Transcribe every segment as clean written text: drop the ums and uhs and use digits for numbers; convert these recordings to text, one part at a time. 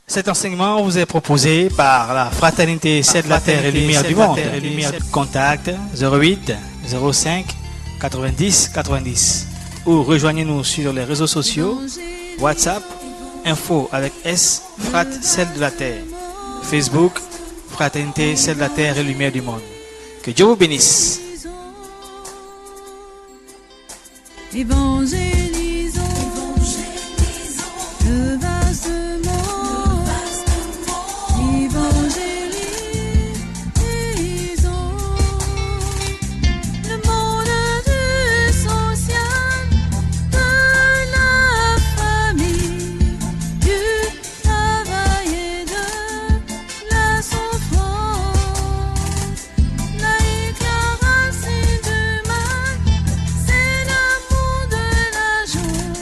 Cet enseignement vous est proposé par la Fraternité C'est de la Terre et Lumière du Monde. Contact 08 05 90 90 ou rejoignez-nous sur les réseaux sociaux WhatsApp info avec S Frat C'est de la Terre, Facebook Fraternité C'est de la Terre et Lumière du Monde. Que Dieu vous bénisse. Évangélisons le vaste monde. Évangélisons le monde du social, de la famille, du travail et de la souffrance. Laïque, la racine du mal, c'est l'amour de la joie.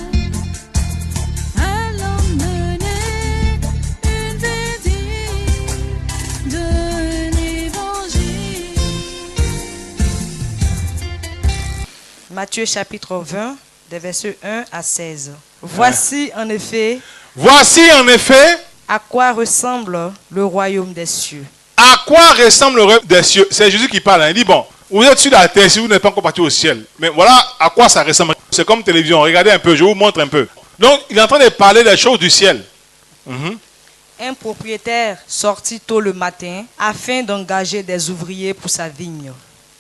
À l'emmener une visite de l'évangile. Matthieu chapitre 20, des versets 1 à 16. Voici en effet À quoi ressemble le royaume des cieux. quoi ressemble le royaume des cieux. C'est Jésus qui parle. Il dit, bon, vous êtes sur la terre si vous n'êtes pas encore parti au ciel. Mais voilà à quoi ça ressemble. C'est comme télévision. Regardez un peu, je vous montre un peu. Donc, il est en train de parler des choses du ciel. Un propriétaire sortit tôt le matin afin d'engager des ouvriers pour sa vigne.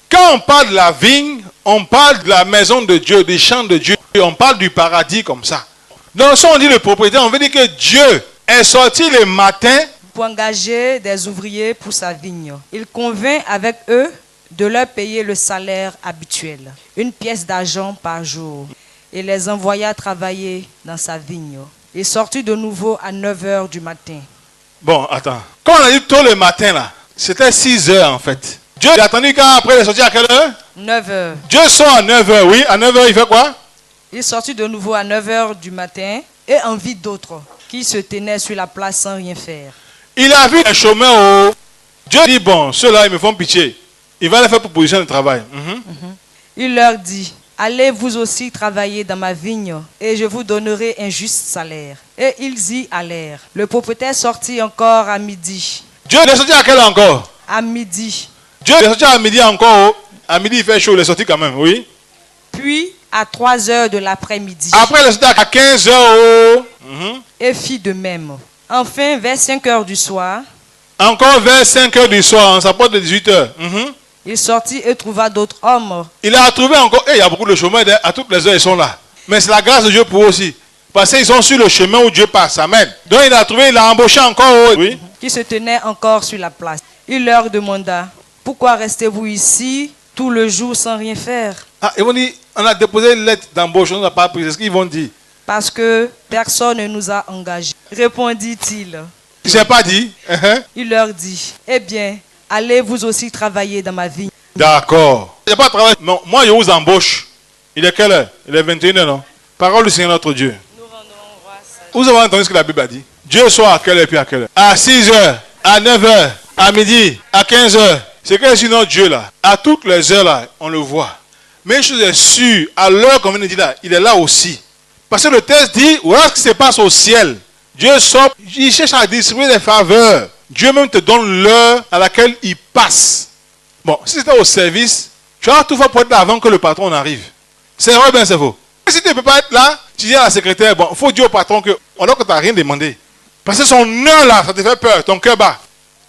Quand on parle de la vigne, on parle de la maison de Dieu, des champs de Dieu. On parle du paradis comme ça. Donc, si on dit le propriétaire, on veut dire que Dieu est sorti le matin. Pour engager des ouvriers pour sa vigne. Il convint avec eux de leur payer le salaire habituel, 1 pièce d'argent par jour, et les envoya travailler dans sa vigne. Il sortit de nouveau à 9 heures du matin. Bon, attends. Quand on a dit tôt le matin, là, c'était 6 heures en fait. Dieu a attendu qu'après il est sorti à quelle heure? 9 heures. Dieu sort à 9 heures, oui. À 9 heures, il fait quoi? Il sortit de nouveau à 9 heures du matin et en vit d'autres qui se tenaient sur la place sans rien faire. Il a vu les chômeurs. Dieu dit, bon, ceux-là, ils me font pitié. Il va leur faire proposition de travail. Il leur dit, allez vous aussi travailler dans ma vigne et je vous donnerai un juste salaire. Et ils y allèrent. Le propriétaire sortit encore à midi. Dieu est sorti à quelle heure encore? À midi. Dieu est sorti à midi encore. À midi, il fait chaud, il est sorti quand même, oui. Puis à 3 heures de l'après-midi. Après, il est sorti à 15 heures. Et fit de même. Enfin, vers 5 heures du soir, Encore vers 5 heures du soir, on s'approche de 18 heures. il sortit et trouva d'autres hommes. Il a trouvé encore, il y a beaucoup de chômeurs, à toutes les heures, ils sont là. Mais c'est la grâce de Dieu pour eux aussi. Parce qu'ils sont sur le chemin où Dieu passe. Amen. Donc il a trouvé, il a embauché encore. Oui. Qui se tenaient encore sur la place. Il leur demanda, pourquoi restez-vous ici tout le jour sans rien faire? Ah, ils vont dire, on a déposé une lettre d'embauche, on n'a pas pris. C'est ce qu'ils vont dire. Parce que personne ne nous a engagés. Répondit-il. Il ne s'est pas dit. Il leur dit, eh bien, allez vous aussi travailler dans ma vigne. D'accord. Il n'y a pas de travail. Non, moi je vous embauche. Il est quelle heure? Il est 21h, non? Parole du Seigneur notre Dieu. Vous avez entendu ce que la Bible a dit? Dieu soit à quelle heure puis à quelle heure? À 6h, à 9h, à midi, à 15h. C'est que sinon Dieu là, à toutes les heures là, on le voit. Mais une chose est sûre, à l'heure qu'on vient de dire là, il est là aussi. Parce que le texte dit, voilà ce qui se passe au ciel. Dieu sort, il cherche à distribuer des faveurs. Dieu même te donne l'heure à laquelle il passe. Bon, si c'était au service, tu vas tout faire pour être là avant que le patron n'arrive. C'est vrai, bien c'est faux. Si tu ne peux pas être là, tu dis à la secrétaire, bon, il faut dire au patron que, alors que tu n'as rien demandé. Parce que son heure là, ça te fait peur, ton cœur bat.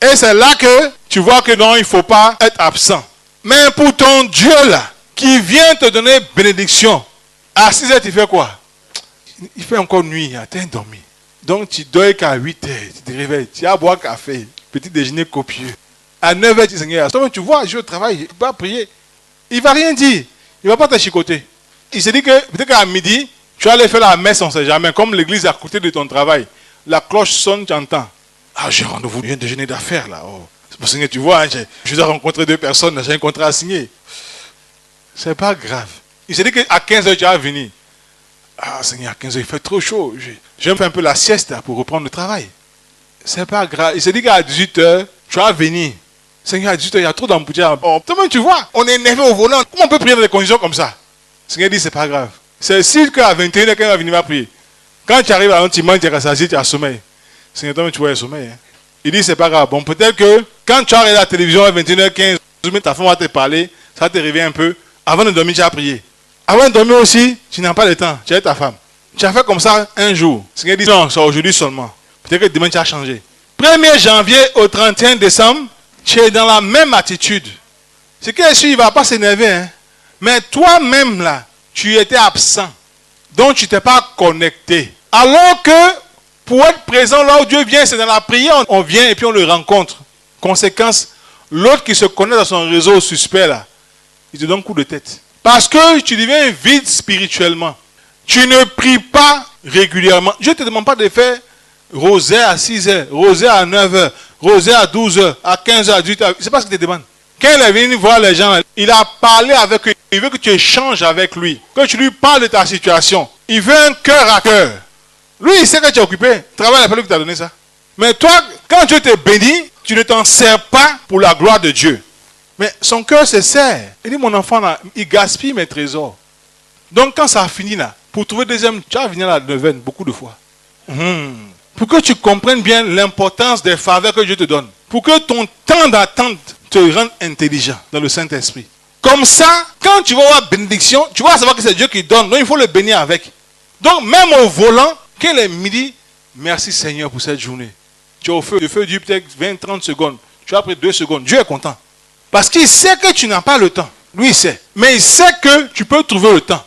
Et c'est là que tu vois que non, il ne faut pas être absent. Mais pour ton Dieu là, qui vient te donner bénédiction, à 6 heures, tu fais quoi? Il fait encore nuit, tu as dormi. Donc tu dors qu'à 8 heures, tu te réveilles, tu vas boire café, petit déjeuner copieux. À 9 heures, tu Seigneur, tu vois, je travaille, il va prier. Il ne va rien dire, il ne va pas te chicoter. Il se dit que peut-être qu'à midi, tu vas aller faire la messe, on ne sait jamais, comme l'église à côté de ton travail. La cloche sonne, tu entends. Ah, j'ai rendez-vous, il y a un déjeuner d'affaires là. Oh. Seigneur, tu vois, je dois rencontrer 2 personnes, j'ai un contrat à signer. C'est pas grave. Il se dit qu'à 15 heures, tu vas venir. Ah, Seigneur, à 15 heures, il fait trop chaud. Je vais faire un peu la sieste là, pour reprendre le travail. C'est pas grave. Il se dit qu'à 18 heures, tu vas venir. Seigneur, à 18 heures, il y a trop d'embouteillages. Oh, tu vois, on est énervé au volant. Comment on peut prier dans des conditions comme ça? Seigneur dit, c'est pas grave. C'est sûr qu'à 21 heures, quand il va venir prier. Quand tu arrives à un petit moment, tu es rassasié, tu as sommeil. Seigneur, toi, tu vois le sommeil. Hein. Il dit, c'est pas grave. Bon, peut-être que quand tu as regardé la télévision à 21h15, ta femme va te parler, ça va te réveiller un peu. Avant de dormir, tu as prié. Avant de dormir aussi, tu n'as pas le temps. Tu es ta femme. Tu as fait comme ça un jour. Le Seigneur dit, non, c'est aujourd'hui seulement. Peut-être que demain, tu as changé. 1er janvier au 31 décembre, tu es dans la même attitude. Ce qui est sûr, il ne va pas s'énerver. Hein. Mais toi-même, là, tu étais absent. Donc, tu n'étais pas connecté. Alors que, pour être présent là où Dieu vient, c'est dans la prière, on vient et puis on le rencontre. Conséquence, l'autre qui se connaît dans son réseau suspect, là, il te donne coup de tête. Parce que tu deviens vide spirituellement. Tu ne pries pas régulièrement. Je ne te demande pas de faire rosaire à 6h, rosaire à 9h, rosaire à 12h, à 15h, à 18h. C'est pas ce qu'il te demande. Quand il est venu voir les gens, il a parlé avec eux. Il veut que tu échanges avec lui. Que tu lui parles de ta situation. Il veut un cœur à cœur. Lui, il sait que tu es occupé. Travaille la personne qui t'a donné ça. Mais toi, quand Dieu te bénit, tu ne t'en sers pas pour la gloire de Dieu. Mais son cœur se sert. Il dit, mon enfant, là, il gaspille mes trésors. Donc, quand ça a fini, là, pour trouver deuxième, tu vas venir à la neuvaine beaucoup de fois. Pour que tu comprennes bien l'importance des faveurs que Dieu te donne. Pour que ton temps d'attente te rende intelligent dans le Saint-Esprit. Comme ça, quand tu vas avoir bénédiction, tu vas savoir que c'est Dieu qui donne. Donc, il faut le bénir avec. Donc, même au volant, quand il est midi, merci Seigneur pour cette journée. Tu es au feu, le feu dure peut-être 20-30 secondes. Tu as pris 2 secondes. Dieu est content. Parce qu'il sait que tu n'as pas le temps. Lui, il sait. Mais il sait que tu peux trouver le temps.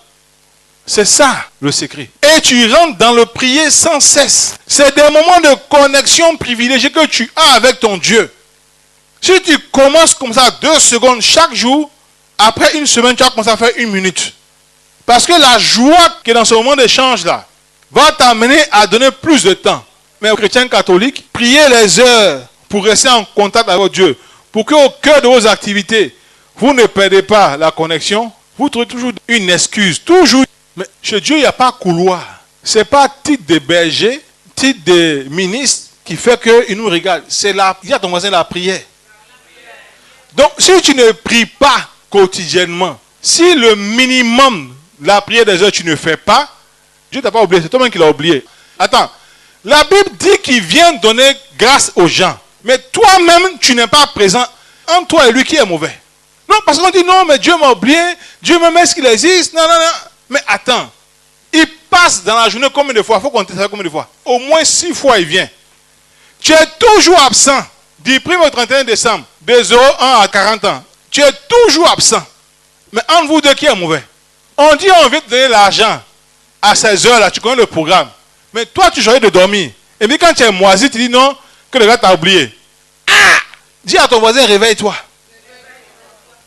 C'est ça le secret. Et tu rentres dans le prier sans cesse. C'est des moments de connexion privilégiés que tu as avec ton Dieu. Si tu commences comme ça 2 secondes chaque jour, après une semaine, tu vas commencer à faire 1 minute. Parce que la joie qui est dans ce moment d'échange là va t'amener à donner plus de temps. Mais aux chrétiens catholiques, priez les heures pour rester en contact avec Dieu. Pour qu'au cœur de vos activités, vous ne perdez pas la connexion. Vous trouvez toujours une excuse. Toujours. Mais chez Dieu, il n'y a pas couloir. Ce n'est pas titre de berger, titre de ministre qui fait qu'il nous regarde. C'est la, il y a ton voisin la prière. Donc, si tu ne pries pas quotidiennement, si le minimum, la prière des heures, tu ne fais pas, Dieu ne t'a pas oublié. C'est toi-même qui l'as oublié. Attends. La Bible dit qu'il vient donner grâce aux gens. Mais toi-même, tu n'es pas présent. Entre toi et lui, qui est mauvais? Non, parce qu'on dit non, mais Dieu m'a oublié. Dieu me met ce qu'il existe. Non, non, non. Mais attends. Il passe dans la journée combien de fois? Il faut compter ça combien de fois? Au moins 6 fois, il vient. Tu es toujours absent. Du 1er au 31 décembre, de 0,1 à 40 ans. Tu es toujours absent. Mais entre vous deux, qui est mauvais? On dit on veut te donner l'argent à ces heures-là. Tu connais le programme. Mais toi, tu choisis de dormir. Et puis quand tu es moisi, tu dis non, que le gars t'a oublié. Ah! Dis à ton voisin, réveille-toi.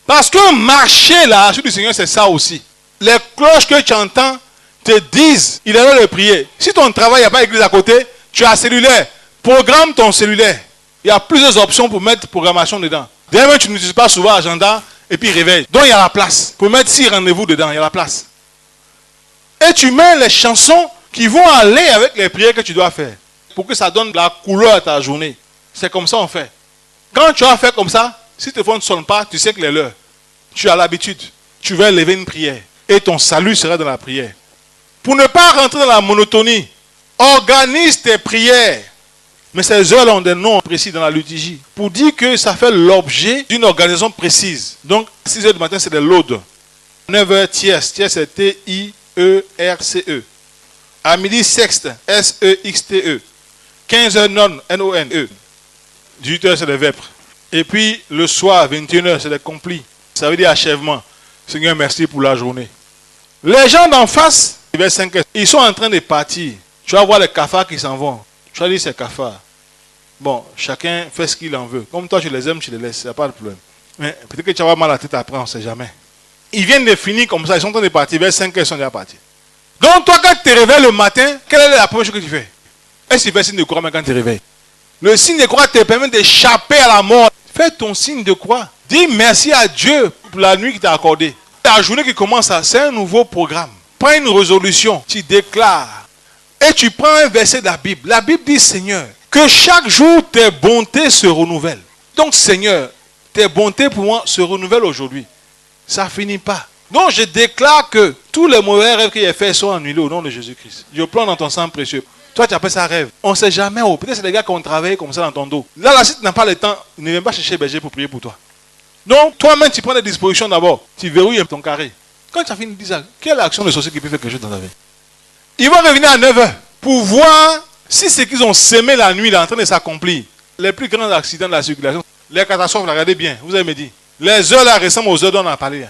Parce que marcher là, sur du Seigneur, c'est ça aussi. Les cloches que tu entends te disent, il est là de prier. Si ton travail, il n'y a pas d'église à côté, tu as un cellulaire. Programme ton cellulaire. Il y a plusieurs options pour mettre programmation dedans. D'ailleurs, tu n'utilises pas souvent agenda et puis réveille. Donc il y a la place. Pour mettre 6 rendez-vous dedans, il y a la place. Et tu mets les chansons qui vont aller avec les prières que tu dois faire. Pour que ça donne la couleur à ta journée. C'est comme ça on fait. Quand tu as fait comme ça, si ton téléphone ne sonne pas, tu sais que c'est l'heure. Tu as l'habitude. Tu vas lever une prière. Et ton salut sera dans la prière. Pour ne pas rentrer dans la monotonie, organise tes prières. Mais ces heures-là ont des noms précis dans la liturgie. Pour dire que ça fait l'objet d'une organisation précise. Donc, 6h du matin, c'est des laudes. 9h, tierce. Tierce, c'est T-I-E-R-C-E. À midi, sexte. S-E-X-T-E. 15h, non. N-O-N-E. 18h, c'est des vêpres. Et puis, le soir, 21h, c'est des complis. Ça veut dire achèvement. Seigneur, merci pour la journée. Les gens d'en face, vers 5h, ils sont en train de partir. Tu vas voir les cafards qui s'en vont. Tu vas dire, c'est cafards. Bon, chacun fait ce qu'il en veut. Comme toi, tu les aimes, tu les laisses. Il n'y a pas de problème. Mais peut-être que tu vas avoir mal à la tête après, on ne sait jamais. Ils viennent de finir comme ça. Ils sont en train de partir. Vers 5h, ils sont déjà partis. Donc, toi, quand tu te réveilles le matin, quelle est la première chose que tu fais? Est-ce que tu fais signe de croix quand tu te réveilles? Le signe de croix te permet d'échapper à la mort. Fais ton signe de croix. Dis merci à Dieu pour la nuit qu'il t'a accordée. La journée qui commence, c'est un nouveau programme. Prends une résolution. Tu déclares. Et tu prends un verset de la Bible. La Bible dit, Seigneur, que chaque jour tes bontés se renouvellent. Donc, Seigneur, tes bontés pour moi se renouvellent aujourd'hui. Ça ne finit pas. Donc, je déclare que tous les mauvais rêves qu'il a faits sont annulés au nom de Jésus-Christ. Je prends dans ton sang précieux. Toi, tu appelles ça rêve. On ne sait jamais. Oh. Peut-être c'est les gars qui ont travaillé comme ça dans ton dos. Là, si tu n'as pas le temps, ne viens pas chercher berger pour prier pour toi. Donc, toi-même, tu prends des dispositions d'abord. Tu verrouilles ton carré. Quand tu as fini de dire ça, quelle action de sorcier qui peut faire quelque chose dans ta vie? Ils vont revenir à 9h pour voir si ce qu'ils ont semé la nuit est en train de s'accomplir. Les plus grands accidents de la circulation, les catastrophes, regardez bien, vous avez me dit. Les heures là ressemblent aux heures dont on a parlé.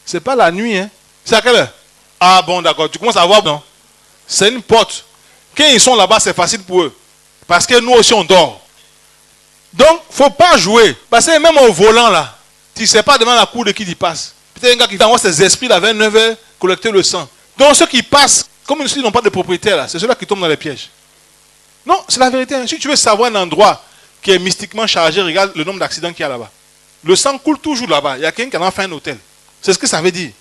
Ce n'est pas la nuit. Hein. C'est à quelle heure? Ah bon, d'accord. Tu commences à voir, non? C'est une porte. Quand ils sont là-bas, c'est facile pour eux. Parce que nous aussi, on dort. Donc, il ne faut pas jouer. Parce que même au volant, là, tu ne sais pas devant la cour de qui tu passes. Peut-être un gars qui envoie ses esprits là, vers 9h, collecter le sang. Donc, ceux qui passent, comme ils n'ont pas de propriétaire, là, c'est ceux-là qui tombent dans les pièges. Non, c'est la vérité. Hein. Si tu veux savoir un endroit qui est mystiquement chargé, regarde le nombre d'accidents qu'il y a là-bas. Le sang coule toujours là-bas. Il y a quelqu'un qui en a fait un hôtel. C'est ce que ça veut dire.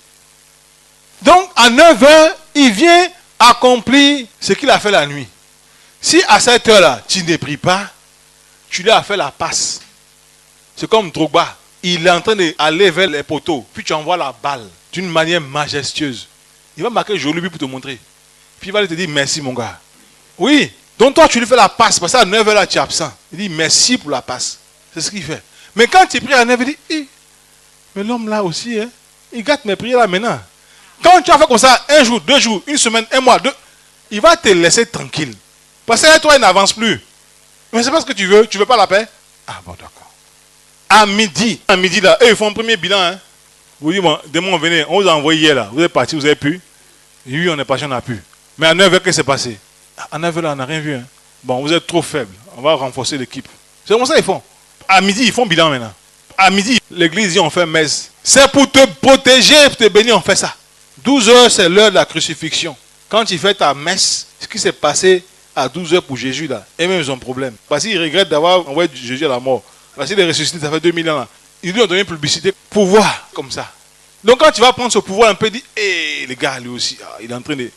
Donc, à 9h, il vient accomplir ce qu'il a fait la nuit. Si à cette heure-là, tu ne pries pas, tu lui as fait la passe. C'est comme Drogba. Il est en train d'aller vers les poteaux. Puis tu envoies la balle d'une manière majestueuse. Il va marquer joli but pour te montrer. Puis il va te dire merci mon gars. Oui. Donc toi tu lui fais la passe. Parce qu'à 9h là tu es absent. Il dit merci pour la passe. C'est ce qu'il fait. Mais quand tu pries à 9h, il dit mais l'homme là aussi, hein, il gâte mes prières là maintenant. Quand tu as fait comme ça, un jour, 2 jours, une semaine, un mois, 2, il va te laisser tranquille. Parce que toi, il n'avance plus. Mais c'est pas ce que tu veux. Tu veux pas la paix? Ah bon, d'accord. À midi là, eux, ils font un premier bilan. Hein. Vous dites, bon, demain, on venait, on vous a envoyé hier là. Vous êtes parti, vous avez pu. Oui, on est parti, on n'a pu. Mais à 9h, qu'est-ce qui s'est passé? À 9h là, on n'a rien vu. Hein. Bon, vous êtes trop faible. On va renforcer l'équipe. C'est comme ça qu'ils font. À midi, ils font bilan maintenant. À midi, l'église dit on fait messe. C'est pour te protéger, pour te bénir, on fait ça. 12h, c'est l'heure de la crucifixion. Quand tu fais ta messe, ce qui s'est passé à 12h pour Jésus là, et même ils ont un problème. Parce qu'ils regrettent d'avoir envoyé Jésus à la mort. Parce qu'il est ressuscité, ça fait 2000 ans là. Ils lui ont donné une publicité, pouvoir, comme ça. Donc quand tu vas prendre ce pouvoir un peu, dis, hé, les gars, lui aussi, il est en train de...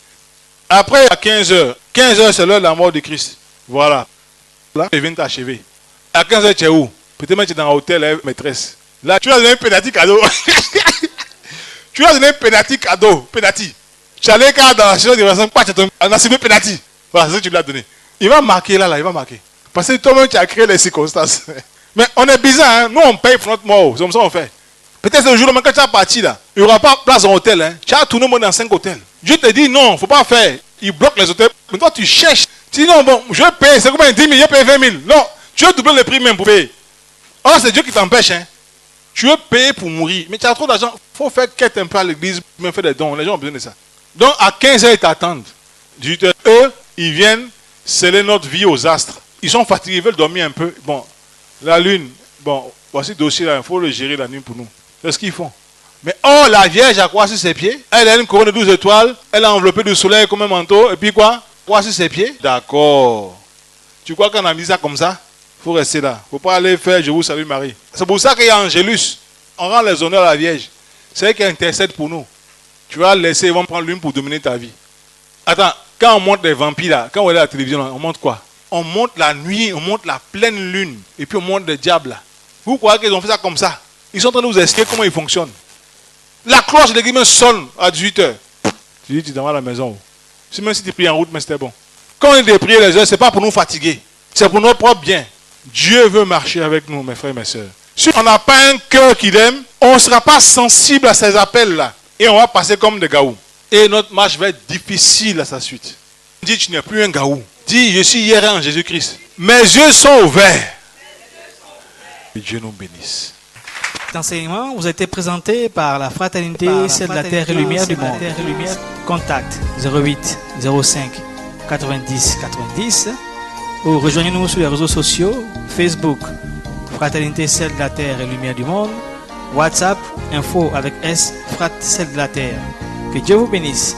Après, à 15h, c'est l'heure de la mort de Christ. Voilà. Là, il vient t'achever. À 15h, tu es où? Peut-être même tu es dans un hôtel avec maîtresse. Là, tu as donné un pénalty cadeau. Tu as donné un pénalty cadeau. Pénalty. Tu allais dans la chaise de raison, pas tu as ciblé pénalty. Voilà, c'est ce que tu lui as donné. Il va marquer là, il va marquer. Parce que toi-même, tu as créé les circonstances. Mais on est bizarre, hein? Nous on paye pour notre mort. C'est comme ça qu'on fait. Peut-être ce jour-là, quand tu as parti là, il n'y aura pas place en hôtel. Hein? Tu as tourné le monde dans 5 hôtels. Dieu te dit non, il ne faut pas faire. Il bloque les hôtels. Mais toi, tu cherches. Tu dis non, bon, je vais payer. C'est combien? 10 000, je vais payer 20 000. Non, tu veux doubler le prix même pour payer. Or, c'est Dieu qui t'empêche. Hein? Tu veux payer pour mourir. Mais tu as trop d'argent. Il faut faire quête un peu à l'église, même faire des dons. Les gens ont besoin de ça. Donc, à 15h, ils t'attendent. 18h, eux, ils viennent sceller notre vie aux astres. Ils sont fatigués, ils veulent dormir un peu. Bon, la lune, bon, voici le dossier là, il faut le gérer la nuit pour nous. C'est ce qu'ils font. Mais oh, la Vierge a quoi sur ses pieds? Elle a une couronne de 12 étoiles, elle a enveloppé du soleil comme un manteau, et puis quoi? Quoi sur ses pieds? D'accord. Tu crois qu'on a mis ça comme ça? Il faut rester là. Il ne faut pas aller faire Je vous salue Marie. C'est pour ça qu'il y a Angélus. On rend les honneurs à la Vierge. C'est elle qui intercède pour nous. Tu vas laisser, ils vont prendre l'une pour dominer ta vie. Attends, quand on montre les vampires là, quand on est à la télévision, là, on montre quoi? On montre la nuit, on montre la pleine lune, et puis on montre les diables là. Vous croyez qu'ils ont fait ça comme ça? Ils sont en train de nous expliquer comment ils fonctionnent. La cloche de l'église sonne à 18h. Tu dis, tu t'en vas à la maison. Si même si tu pries en route, mais c'était bon. Quand on est prier les heures, ce n'est pas pour nous fatiguer. C'est pour notre propre bien. Dieu veut marcher avec nous, mes frères et mes sœurs. Si on n'a pas un cœur qu'il aime, on ne sera pas sensible à ces appels-là. Et on va passer comme des gaous. Et notre marche va être difficile à sa suite. Dis, tu n'es plus un gaou. Dis, je suis hier en Jésus-Christ. Mes yeux sont ouverts. Que Dieu nous bénisse. Cet enseignement vous a été présenté par la Fraternité Celle de la Terre et Lumière du Monde. Contact 08 05 90 90 ou rejoignez-nous sur les réseaux sociaux Facebook Fraternité Celle de la Terre et Lumière du Monde, WhatsApp info avec S Frat Celle de la Terre. Que Dieu vous bénisse.